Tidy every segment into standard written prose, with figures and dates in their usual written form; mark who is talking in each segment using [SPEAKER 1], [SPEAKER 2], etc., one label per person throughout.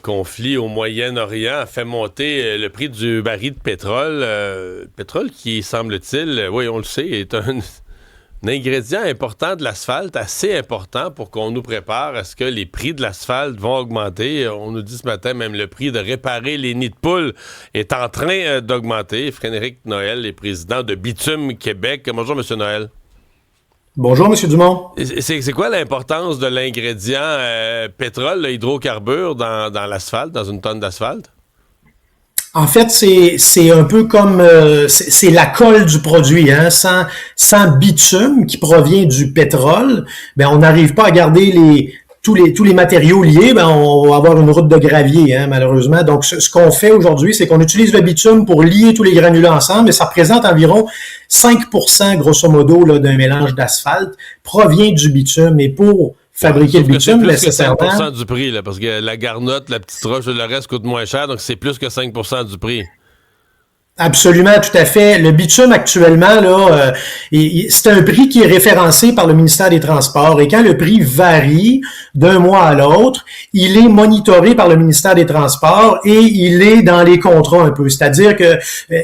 [SPEAKER 1] Conflit au Moyen-Orient a fait monter le prix du baril de pétrole. Pétrole qui, semble-t-il, oui, on le sait, est un ingrédient important de l'asphalte, assez important pour qu'on nous prépare à ce que les prix de l'asphalte vont augmenter. On nous dit ce matin, même le prix de réparer les nids de poules est en train d'augmenter. Frédéric Noël est président de Bitume Québec. Bonjour, M. Noël.
[SPEAKER 2] Bonjour, M. Dumont.
[SPEAKER 1] C'est quoi l'importance de l'ingrédient pétrole, hydrocarbure, dans l'asphalte, dans une tonne d'asphalte?
[SPEAKER 2] En fait, c'est un peu comme c'est la colle du produit, hein. Sans bitume qui provient du pétrole, ben on n'arrive pas à garder tous les matériaux liés, ben on va avoir une route de gravier, hein, malheureusement. Donc, ce qu'on fait aujourd'hui, c'est qu'on utilise le bitume pour lier tous les granulats ensemble, et ça représente environ 5%, grosso modo, là, d'un mélange d'asphalte, provient du bitume. Et pour fabriquer le bitume, nécessairement...
[SPEAKER 1] C'est plus que 5% du prix, là, parce que la garnotte, la petite roche, le reste coûte moins cher, donc c'est plus que 5% du prix.
[SPEAKER 2] Absolument, tout à fait. Le bitume actuellement, là, c'est un prix qui est référencé par le ministère des Transports, et quand le prix varie d'un mois à l'autre, il est monitoré par le ministère des Transports et il est dans les contrats un peu. C'est-à-dire que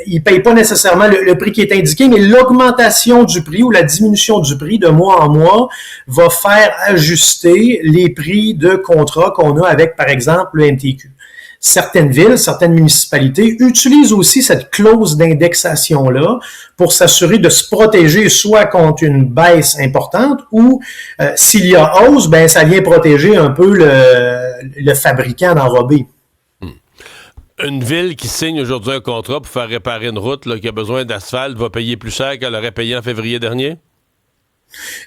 [SPEAKER 2] il paye pas nécessairement le prix qui est indiqué, mais l'augmentation du prix ou la diminution du prix de mois en mois va faire ajuster les prix de contrat qu'on a avec, par exemple, le MTQ. Certaines villes, certaines municipalités utilisent aussi cette clause d'indexation-là pour s'assurer de se protéger soit contre une baisse importante ou s'il y a hausse, ben ça vient protéger un peu le fabricant d'enrobés.
[SPEAKER 1] Une ville qui signe aujourd'hui un contrat pour faire réparer une route là, qui a besoin d'asphalte va payer plus cher qu'elle aurait payé en février dernier?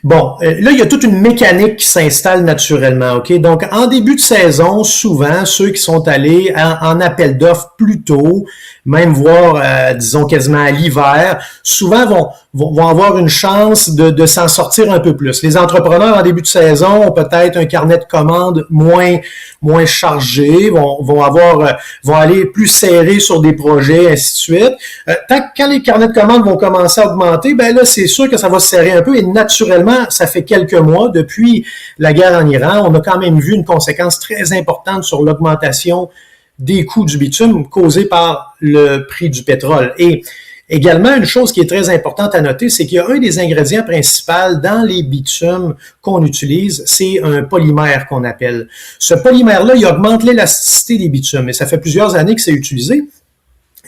[SPEAKER 2] Bon, là, il y a toute une mécanique qui s'installe naturellement, OK? Donc, en début de saison, souvent, ceux qui sont allés en appel d'offres plus tôt, même voire, disons, quasiment à l'hiver, souvent vont avoir une chance de s'en sortir un peu plus. Les entrepreneurs, en début de saison, ont peut-être un carnet de commandes moins chargé, vont aller plus serré sur des projets, ainsi de suite. Quand les carnets de commandes vont commencer à augmenter, ben là, c'est sûr que ça va se serrer un peu et naturellement, ça fait quelques mois, depuis la guerre en Iran, on a quand même vu une conséquence très importante sur l'augmentation des coûts du bitume causés par le prix du pétrole. Et également, une chose qui est très importante à noter, c'est qu'il y a un des ingrédients principaux dans les bitumes qu'on utilise, c'est un polymère qu'on appelle. Ce polymère-là, il augmente l'élasticité des bitumes et ça fait plusieurs années que c'est utilisé.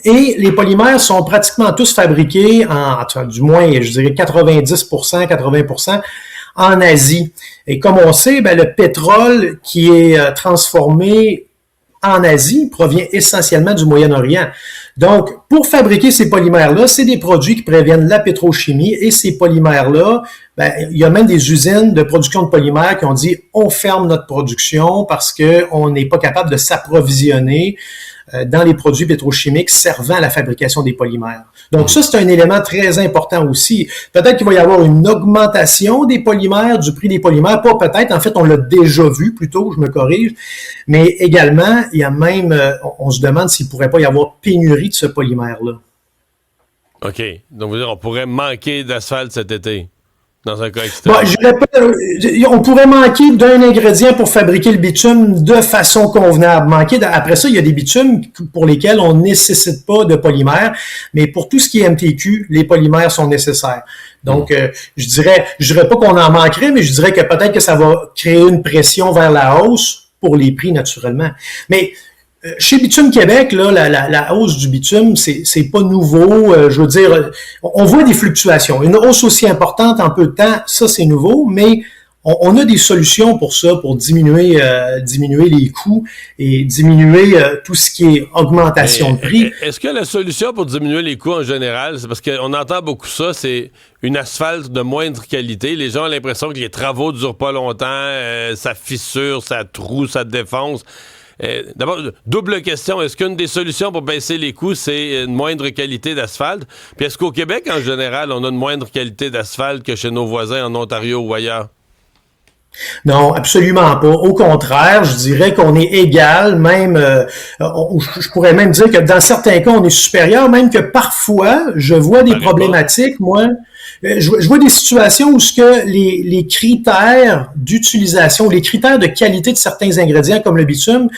[SPEAKER 2] Et les polymères sont pratiquement tous fabriqués du moins, je dirais 90%, 80% en Asie. Et comme on sait, ben, le pétrole qui est transformé en Asie provient essentiellement du Moyen-Orient. Donc, pour fabriquer ces polymères-là, c'est des produits qui préviennent la pétrochimie et ces polymères-là, ben, il y a même des usines de production de polymères qui ont dit on ferme notre production parce qu'on n'est pas capable de s'approvisionner dans les produits pétrochimiques servant à la fabrication des polymères. Donc ça, c'est un élément très important aussi. Peut-être qu'il va y avoir une augmentation des polymères, du prix des polymères, pas peut-être, en fait, on l'a déjà vu plutôt, je me corrige, mais également, il y a même, on se demande s'il ne pourrait pas y avoir pénurie de ce polymère-là.
[SPEAKER 1] OK. Donc, vous dire, on pourrait manquer d'asphalte cet été? Dans un cas extrême.
[SPEAKER 2] On pourrait manquer d'un ingrédient pour fabriquer le bitume de façon convenable. Après ça, il y a des bitumes pour lesquels on ne nécessite pas de polymères, mais pour tout ce qui est MTQ, les polymères sont nécessaires. Donc, je dirais pas qu'on en manquerait, mais je dirais que peut-être que ça va créer une pression vers la hausse pour les prix, naturellement. Mais chez Bitume Québec, là, la hausse du bitume, c'est pas nouveau. Je veux dire, on voit des fluctuations. Une hausse aussi importante en peu de temps, ça c'est nouveau, mais on a des solutions pour ça, pour diminuer les coûts et diminuer tout ce qui est augmentation de prix.
[SPEAKER 1] Est-ce que la solution pour diminuer les coûts en général, c'est parce qu'on entend beaucoup ça, c'est une asphalte de moindre qualité. Les gens ont l'impression que les travaux durent pas longtemps, ça fissure, ça troue, ça défonce. D'abord, double question. Est-ce qu'une des solutions pour baisser les coûts, c'est une moindre qualité d'asphalte? Puis est-ce qu'au Québec, en général, on a une moindre qualité d'asphalte que chez nos voisins en Ontario ou ailleurs?
[SPEAKER 2] Non, absolument pas. Au contraire, je dirais qu'on est égal, même, je pourrais même dire que dans certains cas, on est supérieur, même que parfois, je vois des problématiques, moi, Je vois des situations où ce que les critères d'utilisation, les critères de qualité de certains ingrédients comme le bitume,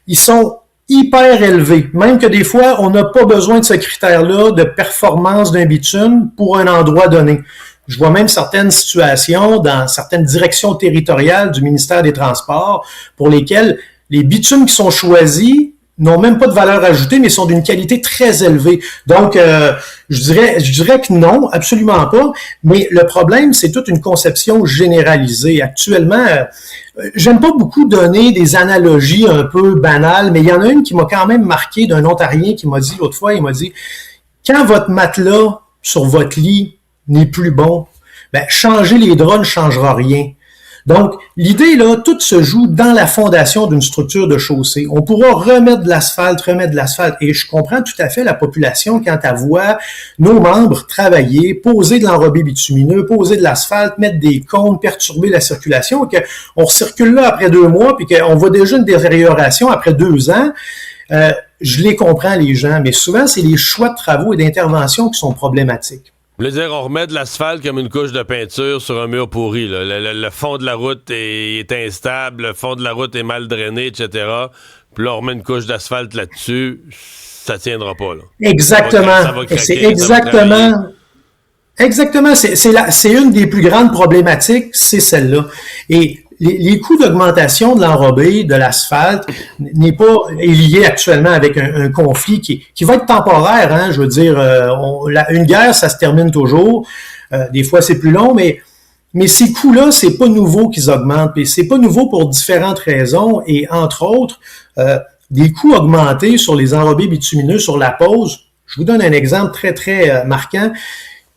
[SPEAKER 2] ils sont hyper élevés. Même que des fois, on n'a pas besoin de ce critère-là de performance d'un bitume pour un endroit donné. Je vois même certaines situations dans certaines directions territoriales du ministère des Transports pour lesquelles les bitumes qui sont choisis n'ont même pas de valeur ajoutée, mais sont d'une qualité très élevée. Donc, je dirais que non, absolument pas. Mais le problème, c'est toute une conception généralisée. Actuellement, j'aime pas beaucoup donner des analogies un peu banales, mais il y en a une qui m'a quand même marqué d'un Ontarien qui m'a dit l'autre fois, il m'a dit, quand votre matelas sur votre lit n'est plus bon, ben, changer les draps ne changera rien. Donc, l'idée, là, tout se joue dans la fondation d'une structure de chaussée. On pourra remettre de l'asphalte. Et je comprends tout à fait la population quand elle voit nos membres travailler, poser de l'enrobé bitumineux, poser de l'asphalte, mettre des cônes, perturber la circulation, et qu'on recircule là après 2 mois, puis qu'on voit déjà une détérioration après 2 ans. Je les comprends, les gens, mais souvent, c'est les choix de travaux et d'intervention qui sont problématiques.
[SPEAKER 1] Vous voulez dire, on remet de l'asphalte comme une couche de peinture sur un mur pourri. Là. Le fond de la route est instable, le fond de la route est mal drainé, etc. Puis là, on remet une couche d'asphalte là-dessus, ça tiendra pas. Là.
[SPEAKER 2] Exactement.
[SPEAKER 1] Ça va craquer,
[SPEAKER 2] c'est exactement. Exactement. C'est une des plus grandes problématiques, c'est celle-là. Et les coûts d'augmentation de l'enrobé, de l'asphalte, est lié actuellement avec un conflit qui va être temporaire. Hein, je veux dire, une guerre, ça se termine toujours. Des fois, c'est plus long, mais ces coûts-là, c'est pas nouveau qu'ils augmentent. Et c'est pas nouveau pour différentes raisons. Et entre autres, des coûts augmentés sur les enrobés bitumineux, sur la pose. Je vous donne un exemple très, très marquant.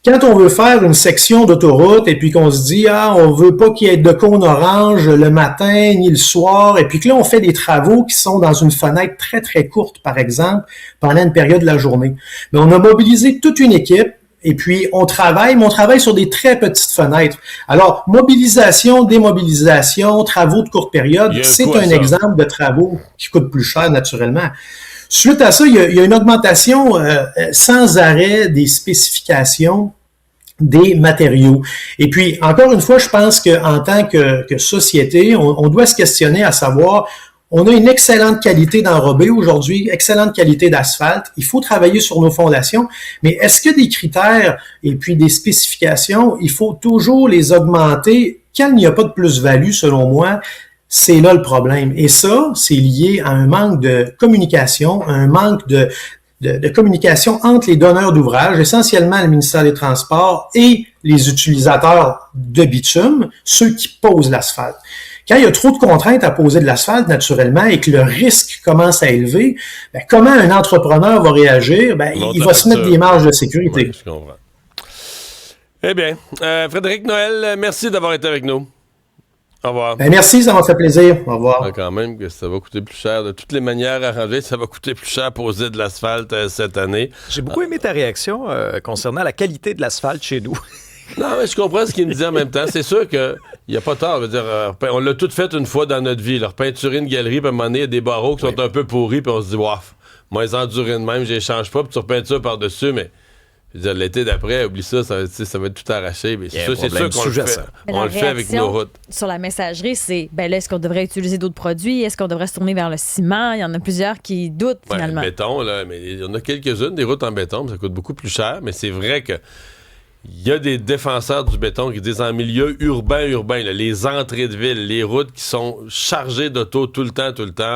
[SPEAKER 2] Quand on veut faire une section d'autoroute et puis qu'on se dit, on veut pas qu'il y ait de cône orange le matin ni le soir, et puis que là, on fait des travaux qui sont dans une fenêtre très, très courte, par exemple, pendant une période de la journée. Mais on a mobilisé toute une équipe et puis on travaille, mais on travaille sur des très petites fenêtres. Alors, mobilisation, démobilisation, travaux de courte période, c'est un exemple de travaux qui coûtent plus cher, naturellement. Suite à ça, il y a une augmentation sans arrêt des spécifications des matériaux. Et puis, encore une fois, je pense qu'en tant que société, on doit se questionner à savoir, on a une excellente qualité d'enrobé aujourd'hui, excellente qualité d'asphalte. Il faut travailler sur nos fondations, mais est-ce que des critères et puis des spécifications, il faut toujours les augmenter quand il n'y a pas de plus-value, selon moi? C'est là le problème. Et ça, c'est lié à un manque de communication, un manque de communication entre les donneurs d'ouvrages, essentiellement le ministère des Transports et les utilisateurs de bitume, ceux qui posent l'asphalte. Quand il y a trop de contraintes à poser de l'asphalte, naturellement, et que le risque commence à élever, ben, comment un entrepreneur va réagir? Ben, il va se mettre des marges de sécurité.
[SPEAKER 1] Oui, je comprends. Eh bien, Frédéric Noël, merci d'avoir été avec nous. Au revoir.
[SPEAKER 2] Ben, merci, ça m'a fait plaisir. Au revoir.
[SPEAKER 1] Quand même que ça va coûter plus cher. De toutes les manières arrangées, ça va coûter plus cher poser de l'asphalte cette année.
[SPEAKER 3] J'ai beaucoup aimé ta réaction concernant la qualité de l'asphalte chez nous.
[SPEAKER 1] Non, mais je comprends ce qu'il me dit en même temps. C'est sûr qu'il n'y a pas tort. Je veux dire, on l'a tout fait une fois dans notre vie. Repeinturer une galerie, puis à un moment donné, il y a des barreaux qui sont un peu pourris, puis on se dit, waf, moi, ils endurent de même, je les change pas, puis tu repeintures par-dessus, mais je veux dire, l'été d'après, oublie ça, ça va être tout arraché. Mais c'est sûr qu'on le fait. On le fait avec nos routes.
[SPEAKER 4] Sur la messagerie, c'est, là, est-ce qu'on devrait utiliser d'autres produits? Est-ce qu'on devrait se tourner vers le ciment? Il y en a plusieurs qui doutent, finalement.
[SPEAKER 1] Le béton, là, mais il y en a quelques-unes, des routes en béton, ça coûte beaucoup plus cher, mais c'est vrai que il y a des défenseurs du béton qui disent en milieu urbain, là, les entrées de ville, les routes qui sont chargées d'auto tout le temps,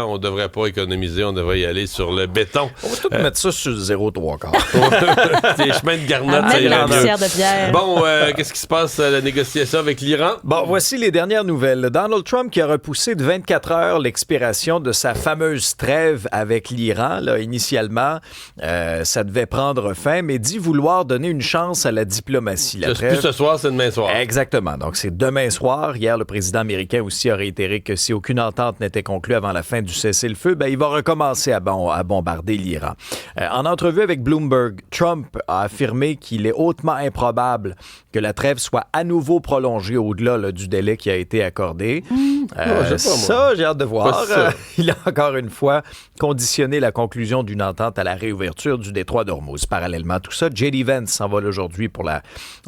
[SPEAKER 1] on devrait pas économiser, on devrait y aller sur le béton.
[SPEAKER 3] On va tout mettre ça sur le 0,3.
[SPEAKER 1] Les chemins de garnotte,
[SPEAKER 4] ça irait mieux. De pierre.
[SPEAKER 1] Bon, qu'est-ce qui se passe à la négociation avec l'Iran?
[SPEAKER 3] Bon, voici les dernières nouvelles. Donald Trump qui a repoussé de 24 heures l'expiration de sa fameuse trêve avec l'Iran. Là, initialement, ça devait prendre fin, mais dit vouloir donner une chance à la diplomatie.
[SPEAKER 1] Plus ce soir, c'est demain soir.
[SPEAKER 3] Exactement. Donc, c'est demain soir. Hier, le président américain aussi a réitéré que si aucune entente n'était conclue avant la fin du cessez-le-feu, il va recommencer à bombarder l'Iran. En entrevue avec Bloomberg, Trump a affirmé qu'il est hautement improbable que la trêve soit à nouveau prolongée au-delà du délai qui a été accordé.
[SPEAKER 1] Je sais pas, moi.
[SPEAKER 3] Ça, j'ai hâte de voir.
[SPEAKER 1] Pas ça.
[SPEAKER 3] Il a encore une fois conditionné la conclusion d'une entente à la réouverture du détroit d'Ormuz. Parallèlement à tout ça, J.D. Vance s'envole aujourd'hui pour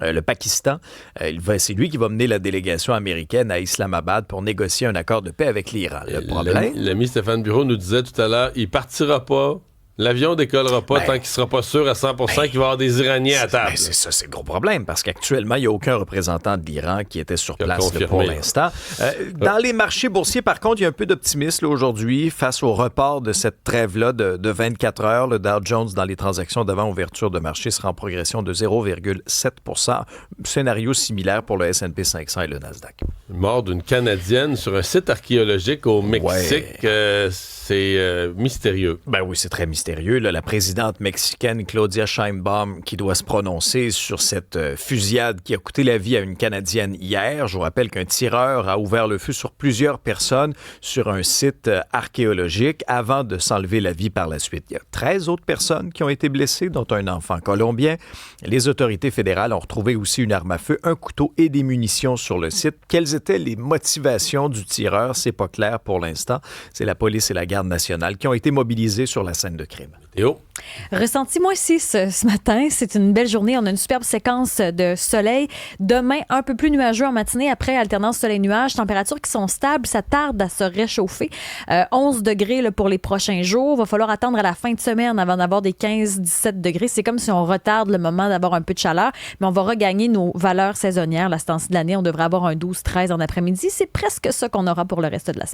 [SPEAKER 3] le Pakistan. C'est lui qui va mener la délégation américaine à Islamabad pour négocier un accord de paix avec l'Iran. Le problème...
[SPEAKER 1] L'ami Stéphane Bureau nous disait tout à l'heure, il partira pas. L'avion décollera pas tant qu'il sera pas sûr à 100% qu'il va y avoir des Iraniens à table.
[SPEAKER 3] C'est ça, c'est le gros problème, parce qu'actuellement, il n'y a aucun représentant de l'Iran qui était sur
[SPEAKER 1] Qui a
[SPEAKER 3] place
[SPEAKER 1] confirmé.
[SPEAKER 3] pour l'instant. Dans les marchés boursiers, par contre, il y a un peu d'optimisme là, aujourd'hui face au report de cette trêve-là de 24 heures. Le Dow Jones, dans les transactions d'avant ouverture de marché, sera en progression de 0,7%. Scénario similaire pour le S&P 500 et le Nasdaq.
[SPEAKER 1] Mort d'une Canadienne sur un site archéologique au Mexique. C'est mystérieux.
[SPEAKER 3] Ben oui, c'est très mystérieux. Là, la présidente mexicaine Claudia Sheinbaum qui doit se prononcer sur cette fusillade qui a coûté la vie à une Canadienne hier. Je vous rappelle qu'un tireur a ouvert le feu sur plusieurs personnes sur un site archéologique avant de s'enlever la vie par la suite. Il y a 13 autres personnes qui ont été blessées, dont un enfant colombien. Les autorités fédérales ont retrouvé aussi une arme à feu, un couteau et des munitions sur le site. Quelles étaient les motivations du tireur? C'est pas clair pour l'instant. C'est la police et la garde nationale qui ont été mobilisés sur la scène de crime.
[SPEAKER 1] Théo?
[SPEAKER 4] Ressenti moins 6 ce matin. C'est une belle journée. On a une superbe séquence de soleil. Demain, un peu plus nuageux en matinée. Après, alternance soleil-nuage. Températures qui sont stables. Ça tarde à se réchauffer. 11 degrés là, pour les prochains jours. Va falloir attendre à la fin de semaine avant d'avoir des 15-17 degrés. C'est comme si on retarde le moment d'avoir un peu de chaleur. Mais on va regagner nos valeurs saisonnières. La ce temps-ci de l'année, on devrait avoir un 12-13 en après-midi. C'est presque ça qu'on aura pour le reste de la semaine.